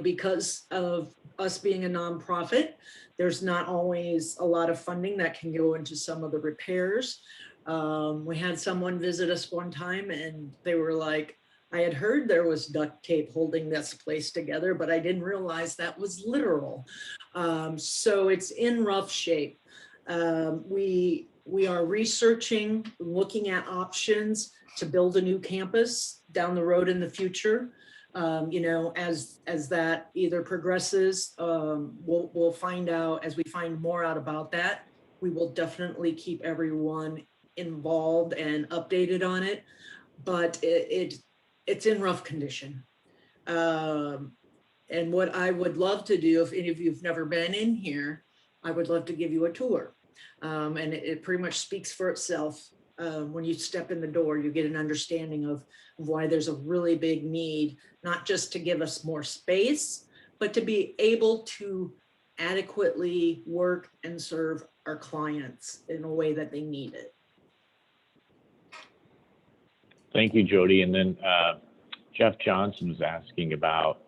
[SPEAKER 4] because of us being a nonprofit, there's not always a lot of funding that can go into some of the repairs. We had someone visit us one time and they were like, I had heard there was duct tape holding this place together, but I didn't realize that was literal. So it's in rough shape. We are researching, looking at options to build a new campus down the road in the future. As that either progresses, we'll find out. As we find more out about that, we will definitely keep everyone involved and updated on it. But it's in rough condition. And what I would love to do, if any of you have never been in here, I would love to give you a tour. And it pretty much speaks for itself. When you step in the door, you get an understanding of why there's a really big need, not just to give us more space, but to be able to adequately work and serve our clients in a way that they need it.
[SPEAKER 1] Thank you, Jodi. And then Jeff Johnson was asking about,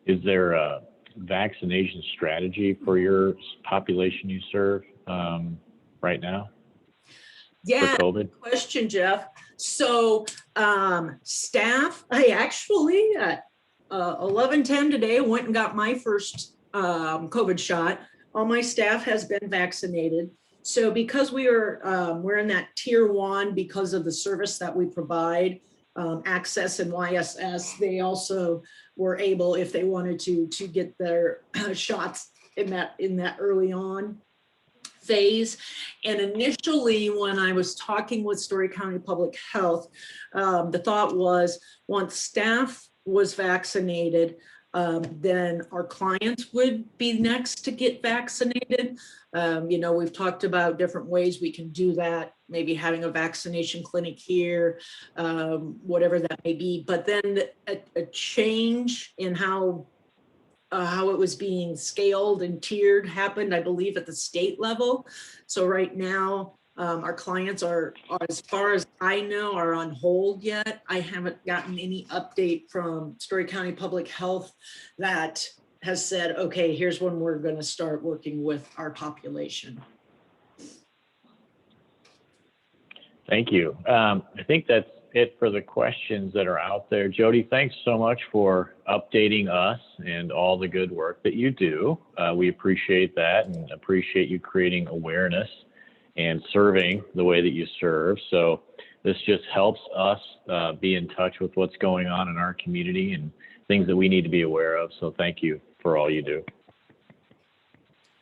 [SPEAKER 1] is there a vaccination strategy for your population you serve right now?
[SPEAKER 4] Yeah,
[SPEAKER 1] for COVID?
[SPEAKER 4] good question, Jeff. So staff, I actually at 11:10 today went and got my first COVID shot. All my staff has been vaccinated. So because we're in that tier 1 because of the service that we provide, Access and YSS, they also were able, if they wanted to get their shots in that early on phase. And initially, when I was talking with Story County Public Health, the thought was once staff was vaccinated, then our clients would be next to get vaccinated. We've talked about different ways we can do that, maybe having a vaccination clinic here, whatever that may be. But then a change in how it was being scaled and tiered happened, I believe, at the state level. So right now, our clients are, as far as I know, are on hold yet. I haven't gotten any update from Story County Public Health that has said, okay, here's when we're going to start working with our population.
[SPEAKER 1] Thank you. I think that's it for the questions that are out there. Jodi, thanks so much for updating us and all the good work that you do. We appreciate that and appreciate you creating awareness and serving the way that you serve. So this just helps us be in touch with what's going on in our community and things that we need to be aware of. So thank you for all you do.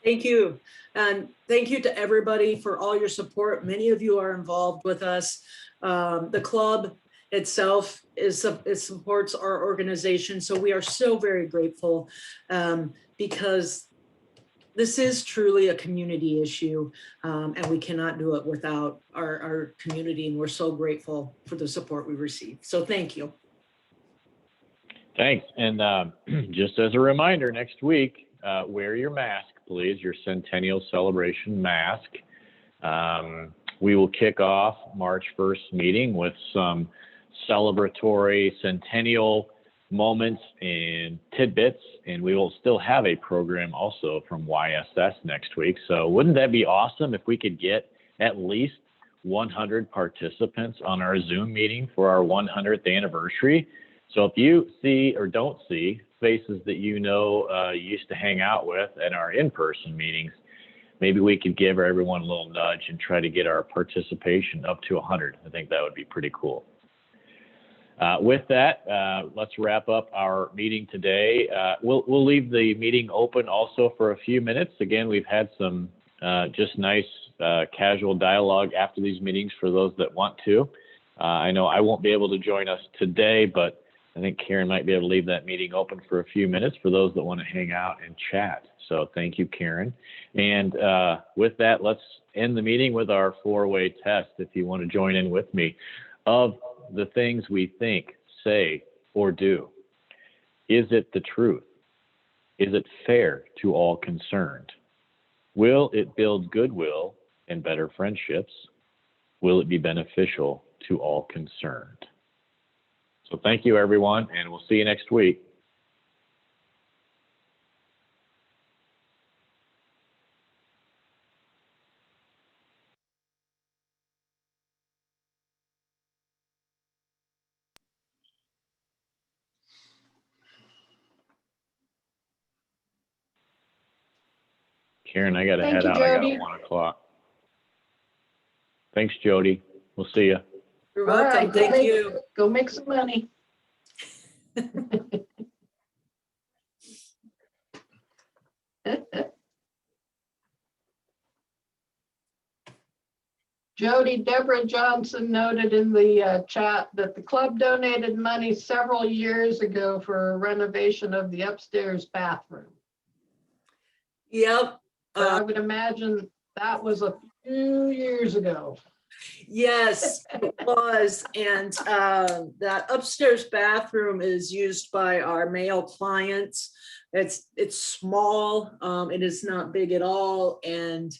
[SPEAKER 4] Thank you. And thank you to everybody for all your support. Many of you are involved with us. The club itself it supports our organization. So we are so very grateful because this is truly a community issue, and we cannot do it without our community. And we're so grateful for the support we receive. So thank you.
[SPEAKER 1] Thanks. And just as a reminder, next week, wear your mask, please, your Centennial Celebration mask. We will kick off March 1st meeting with some celebratory centennial moments and tidbits, and we will still have a program also from YSS next week. So wouldn't that be awesome if we could get at least 100 participants on our Zoom meeting for our 100th anniversary? So if you see or don't see faces that you used to hang out with at our in-person meetings, maybe we could give everyone a little nudge and try to get our participation up to 100. I think that would be pretty cool. With that, let's wrap up our meeting today. We'll leave the meeting open also for a few minutes. Again, we've had some just nice casual dialogue after these meetings for those that want to. I know I won't be able to join us today, but I think Karen might be able to leave that meeting open for a few minutes for those that want to hang out and chat. So thank you, Karen. And with that, let's end the meeting with our 4-way test, if you want to join in with me. Of the things we think, say, or do, is it the truth? Is it fair to all concerned? Will it build goodwill and better friendships? Will it be beneficial to all concerned? So thank you, everyone, and we'll see you next week. Karen, I got to head out.
[SPEAKER 5] Jodi.
[SPEAKER 1] I got 1 o'clock. Thanks, Jodi. We'll see you.
[SPEAKER 4] You're welcome.
[SPEAKER 5] All right,
[SPEAKER 4] Thank you.
[SPEAKER 5] Go make some money. Jodi, Deborah Johnson noted in the chat that the club donated money several years ago for a renovation of the upstairs bathroom.
[SPEAKER 4] Yep.
[SPEAKER 5] But I would imagine that was a few years ago.
[SPEAKER 4] Yes, it was. And that upstairs bathroom is used by our male clients. It's small. It is not big at all. And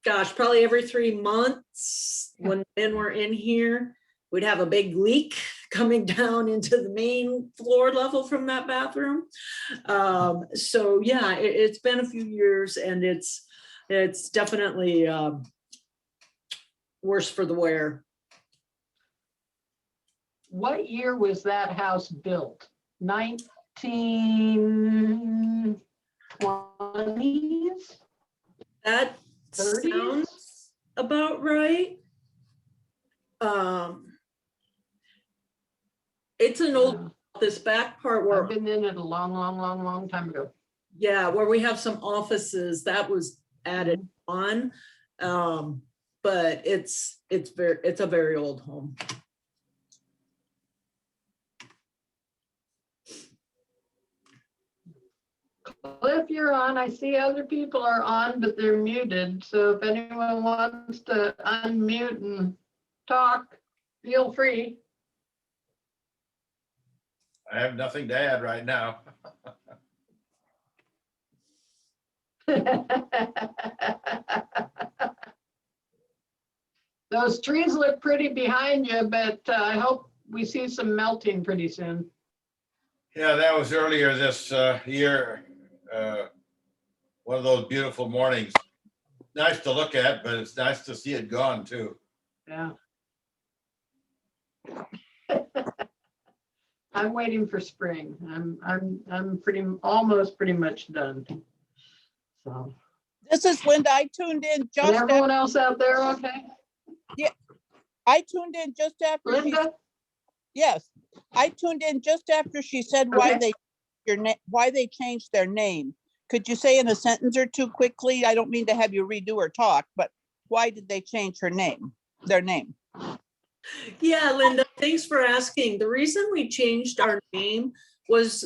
[SPEAKER 4] gosh, probably every 3 months when men were in here, we'd have a big leak coming down into the main floor level from that bathroom. So yeah, it's been a few years, and it's definitely worse for the wear.
[SPEAKER 5] What year was that house built? 1920s,
[SPEAKER 4] That
[SPEAKER 5] 30s.
[SPEAKER 4] sounds about right. It's an old, this back part
[SPEAKER 5] I've
[SPEAKER 4] where,
[SPEAKER 5] been in it a long time ago.
[SPEAKER 4] yeah, where we have some offices, that was added on. But it's a very old home.
[SPEAKER 5] Cliff, you're on. I see other people are on, but they're muted. So if anyone wants to unmute and talk, feel free.
[SPEAKER 6] I have nothing to add right now.
[SPEAKER 5] Those trees look pretty behind you, but I hope we see some melting pretty soon.
[SPEAKER 6] Yeah, that was earlier this year. One of those beautiful mornings. Nice to look at, but it's nice to see it gone too.
[SPEAKER 5] Yeah. I'm waiting for spring. I'm almost pretty much done. So.
[SPEAKER 7] This is Linda. I tuned in
[SPEAKER 5] And
[SPEAKER 7] just
[SPEAKER 5] everyone else out there, okay?
[SPEAKER 7] I tuned in just after
[SPEAKER 5] Linda?
[SPEAKER 7] yes. I tuned in just after she said why they changed their name. Could you say in a sentence or two quickly? I don't mean to have you redo or talk, but why did they change their name?
[SPEAKER 4] Yeah, Linda, thanks for asking. The reason we changed our name was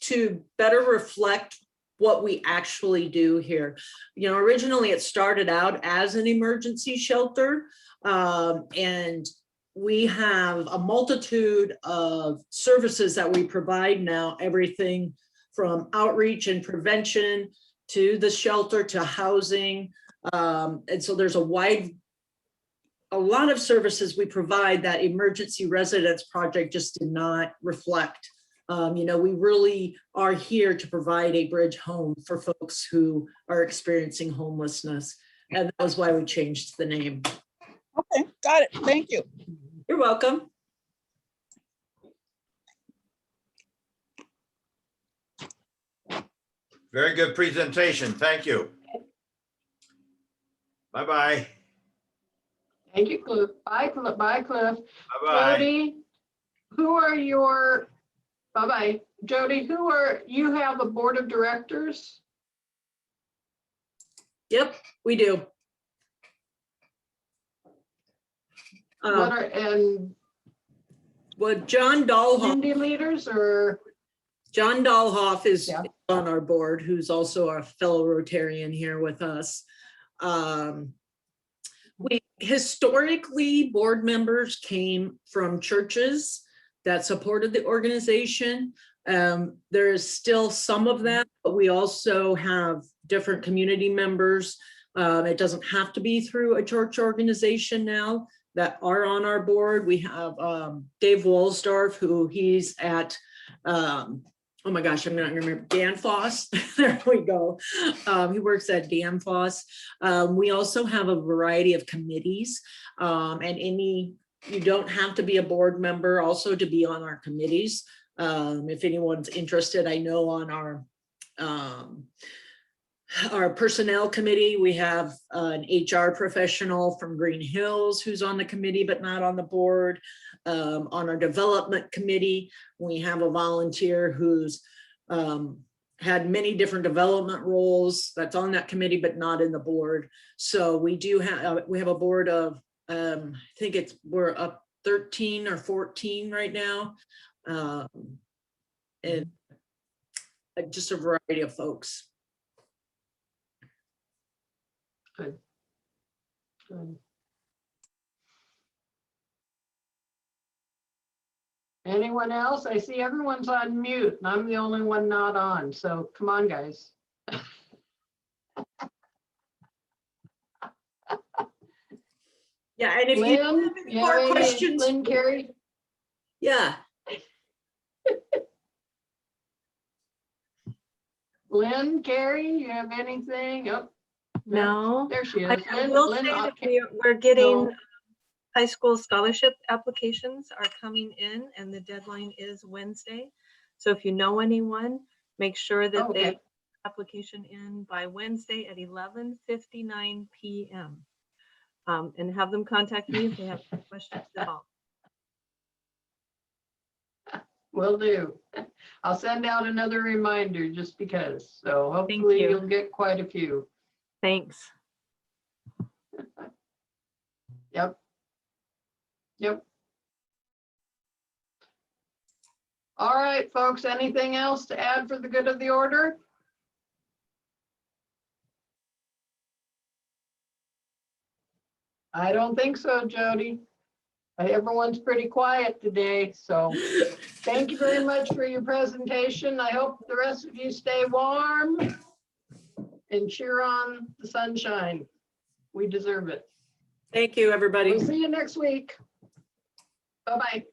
[SPEAKER 4] to better reflect what we actually do here. You know, originally it started out as an emergency shelter, and we have a multitude of services that we provide now, everything from outreach and prevention to the shelter to housing. And so there's a lot of services we provide that Emergency Residence Project just did not reflect. You know, we really are here to provide a bridge home for folks who are experiencing homelessness. And that was why we changed the name.
[SPEAKER 7] Okay, got it. Thank you.
[SPEAKER 4] You're welcome.
[SPEAKER 6] Very good presentation. Thank you. Bye-bye.
[SPEAKER 5] Thank you, Cliff. Bye, Cliff. Bye, Cliff.
[SPEAKER 6] Bye-bye.
[SPEAKER 5] Jodi, bye-bye. Jodi, you have a board of directors?
[SPEAKER 4] Yep, we do.
[SPEAKER 5] And
[SPEAKER 4] John Dahlhoff,
[SPEAKER 5] community leaders or?
[SPEAKER 4] John Dahlhoff is
[SPEAKER 5] Yeah.
[SPEAKER 4] on our board, who's also a fellow Rotarian here with us. We historically, board members came from churches that supported the organization. There is still some of that, but we also have different community members. It doesn't have to be through a church organization now that are on our board. We have Dave Walsdorf, who he's at, oh my gosh, I'm not gonna remember, Danfoss. There we go. He works at Danfoss. We also have a variety of committees, and you don't have to be a board member also to be on our committees. If anyone's interested, I know on our personnel committee, we have an HR professional from Green Hills who's on the committee but not on the board. On our development committee, we have a volunteer who's had many different development roles that's on that committee but not in the board. So we have a board of I think we're up 13 or 14 right now, and just a variety of folks.
[SPEAKER 5] Good. Good. Anyone else? I see everyone's on mute and I'm the only one not on. So come on, guys.
[SPEAKER 4] Yeah, and if you have any more questions,
[SPEAKER 5] Lynn, Carrie?
[SPEAKER 4] yeah.
[SPEAKER 5] Lynn, Carrie, you have anything? Oh,
[SPEAKER 8] No,
[SPEAKER 5] there she is.
[SPEAKER 8] I will say that we're getting
[SPEAKER 5] No.
[SPEAKER 8] high school scholarship applications are coming in and the deadline is Wednesday. So if you know anyone, make sure that they
[SPEAKER 5] Okay.
[SPEAKER 8] have the application in by Wednesday at 11:59 p.m. And have them contact me if they have questions about.
[SPEAKER 5] Will do. I'll send out another reminder just because. So hopefully
[SPEAKER 8] you.
[SPEAKER 5] you'll get quite a few.
[SPEAKER 8] Thanks.
[SPEAKER 5] Yep. Yep. All right, folks, anything else to add for the good of the order? I don't think so, Jody. Everyone's pretty quiet today, so thank you very much for your presentation. I hope the rest of you stay warm and cheer on the sunshine. We deserve it.
[SPEAKER 8] Thank you, everybody.
[SPEAKER 5] We'll see you next week. Bye-bye.